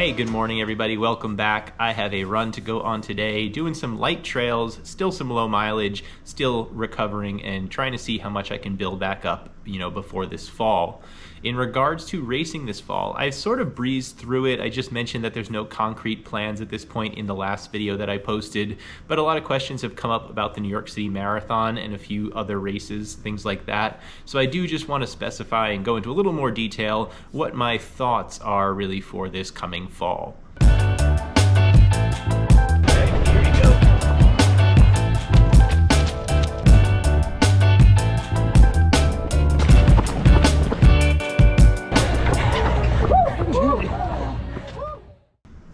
Hey, good morning everybody, welcome back. I have a run to go on today, doing some light trails, still some low mileage, still recovering and trying to see how much I can build back up, before this fall. In regards to racing this fall, I sort of breezed through it. I just mentioned that there's no concrete plans at this point in the last video that I posted, but a lot of questions have come up about the New York City Marathon and a few other races, things like that. So I do just want to specify and go into a little more detail what my thoughts are really for this coming fall.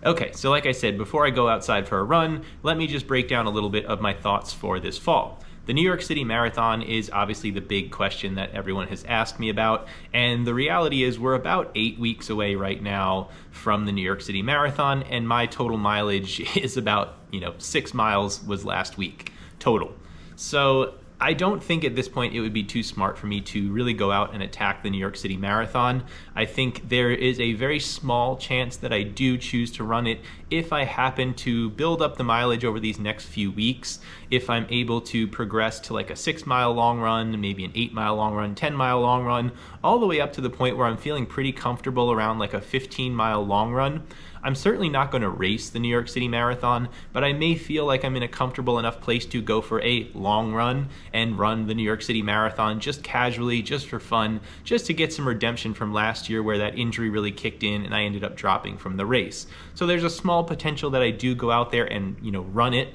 Okay, so like I said, before I go outside for a run, let me just break down a little bit of my thoughts for this fall. The New York City Marathon is obviously the big question that everyone has asked me about, and the reality is we're about 8 weeks away right now from the New York City Marathon, and my total mileage is about, 6 miles was last week, total. So I don't think at this point it would be too smart for me to really go out and attack the New York City Marathon. I think there is a very small chance that I do choose to run it if I happen to build up the mileage over these next few weeks. If I'm able to progress to like a 6-mile long run, maybe an 8-mile long run, 10-mile long run, all the way up to the point where I'm feeling pretty comfortable around like a 15-mile long run. I'm certainly not going to race the New York City Marathon, but I may feel like I'm in a comfortable enough place to go for a long run and run the New York City Marathon just casually, just for fun, just to get some redemption from last year where that injury really kicked in and I ended up dropping from the race. So there's a small potential that I do go out there and, run it.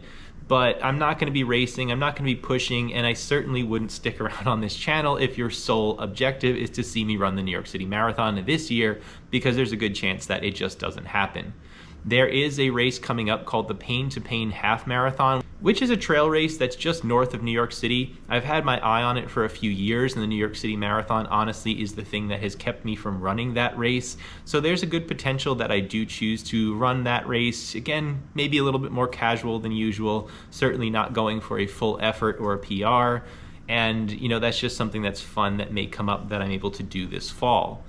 But I'm not going to be racing, I'm not going to be pushing, and I certainly wouldn't stick around on this channel if your sole objective is to see me run the New York City Marathon this year, because there's a good chance that it just doesn't happen. There is a race coming up called the Pain to Pain Half Marathon, which is a trail race that's just north of New York City. I've had my eye on it for a few years, and the New York City Marathon honestly is the thing that has kept me from running that race. So there's a good potential that I do choose to run that race. Again, maybe a little bit more casual than usual, certainly not going for a full effort or a PR. And that's just something that's fun that may come up that I'm able to do this fall.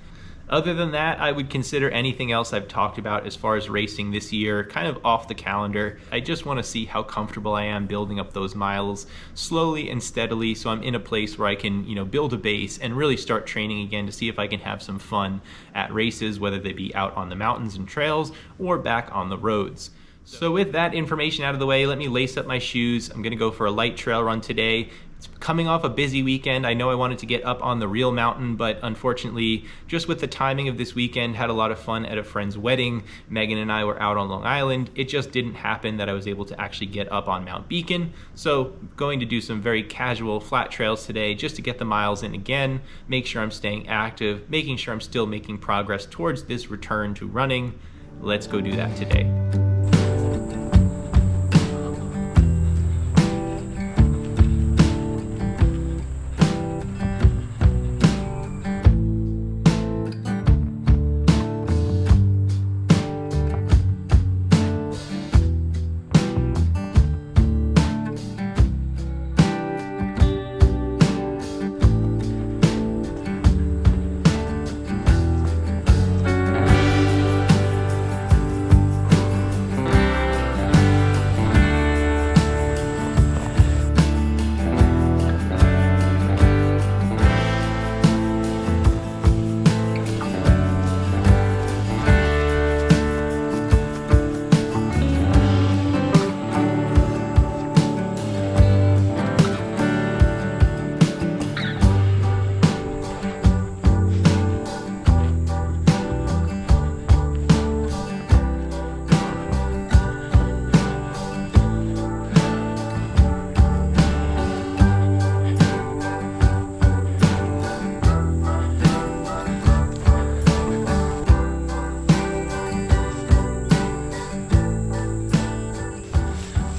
Other than that, I would consider anything else I've talked about as far as racing this year kind of off the calendar. I just want to see how comfortable I am building up those miles slowly and steadily, so I'm in a place where I can, build a base and really start training again to see if I can have some fun at races, whether they be out on the mountains and trails or back on the roads. So with that information out of the way, let me lace up my shoes. I'm gonna go for a light trail run today. It's coming off a busy weekend. I know I wanted to get up on the real mountain, but unfortunately, just with the timing of this weekend, had a lot of fun at a friend's wedding. Megan and I were out on Long Island. It just didn't happen that I was able to actually get up on Mount Beacon. So going to do some very casual flat trails today just to get the miles in again, make sure I'm staying active, making sure I'm still making progress towards this return to running. Let's go do that today.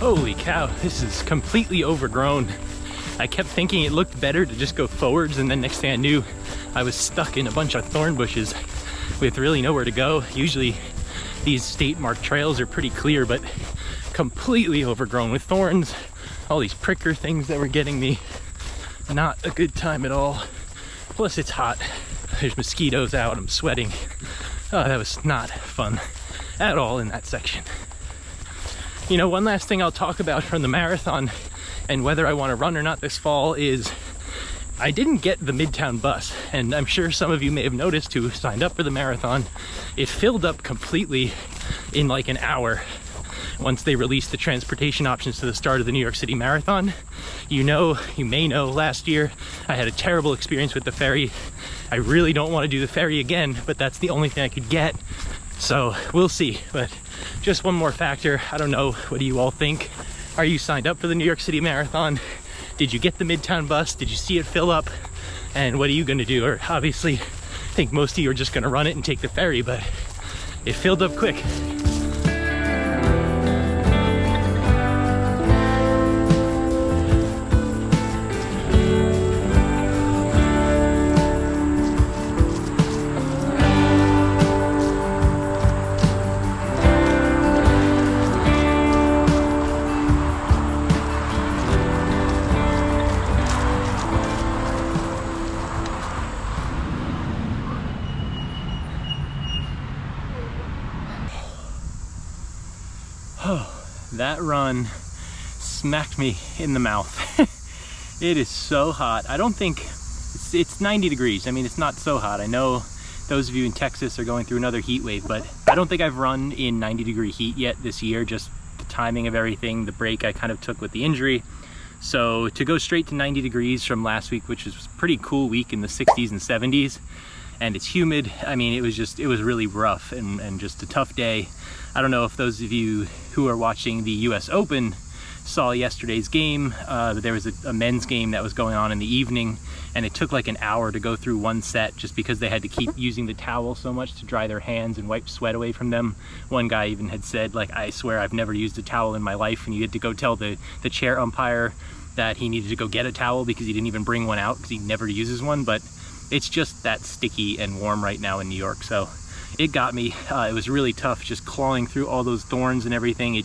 Holy cow, this is completely overgrown. I kept thinking it looked better to just go forwards, and then next thing I knew, I was stuck in a bunch of thorn bushes with really nowhere to go. Usually these state marked trails are pretty clear, but completely overgrown with thorns, all these pricker things that were getting me. Not a good time at all. Plus it's hot. There's mosquitoes out, I'm sweating. Oh, that was not fun at all in that section. You know, one last thing I'll talk about from the marathon and whether I want to run or not this fall is I didn't get the Midtown bus, and I'm sure some of you may have noticed who signed up for the marathon. It filled up completely in like an hour once they released the transportation options to the start of the New York City Marathon. You may know, last year I had a terrible experience with the ferry. I really don't want to do the ferry again, but that's the only thing I could get. So we'll see. But just one more factor. I don't know. What do you all think? Are you signed up for the New York City Marathon? Did you get the Midtown bus? Did you see it fill up? And what are you going to do? Or obviously, I think most of you are just going to run it and take the ferry, but it filled up quick. That run smacked me in the mouth. It is so hot. I don't think it's 90 degrees. I mean, it's not so hot. I know those of you in Texas are going through another heat wave, but I don't think I've run in 90-degree heat yet this year. Just the timing of everything, the break I kind of took with the injury. So to go straight to 90 degrees from last week, which was a pretty cool week in the 60s and 70s, and it's humid. I mean, it was really rough and just a tough day. I don't know if those of you who are watching the US Open saw yesterday's game. There was a men's game that was going on in the evening, and it took like an hour to go through one set just because they had to keep using the towel so much to dry their hands and wipe sweat away from them. One guy even had said, like, I swear I've never used a towel in my life, and you had to go tell the chair umpire that he needed to go get a towel because he didn't even bring one out because he never uses one. But it's just that sticky and warm right now in New York, so it got me. It was really tough just clawing through all those thorns and everything.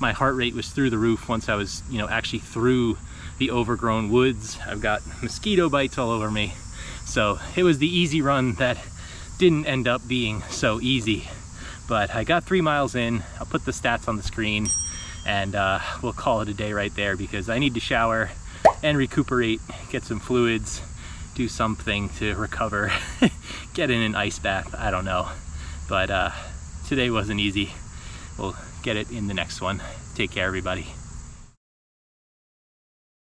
My heart rate was through the roof once I was, actually through the overgrown woods. I've got mosquito bites all over me. So it was the easy run that didn't end up being so easy. But I got 3 miles in. I'll put the stats on the screen, and we'll call it a day right there because I need to shower and recuperate, get some fluids, do something to recover, get in an ice bath, I don't know. But today wasn't easy. We'll get it in the next one. Take care, everybody.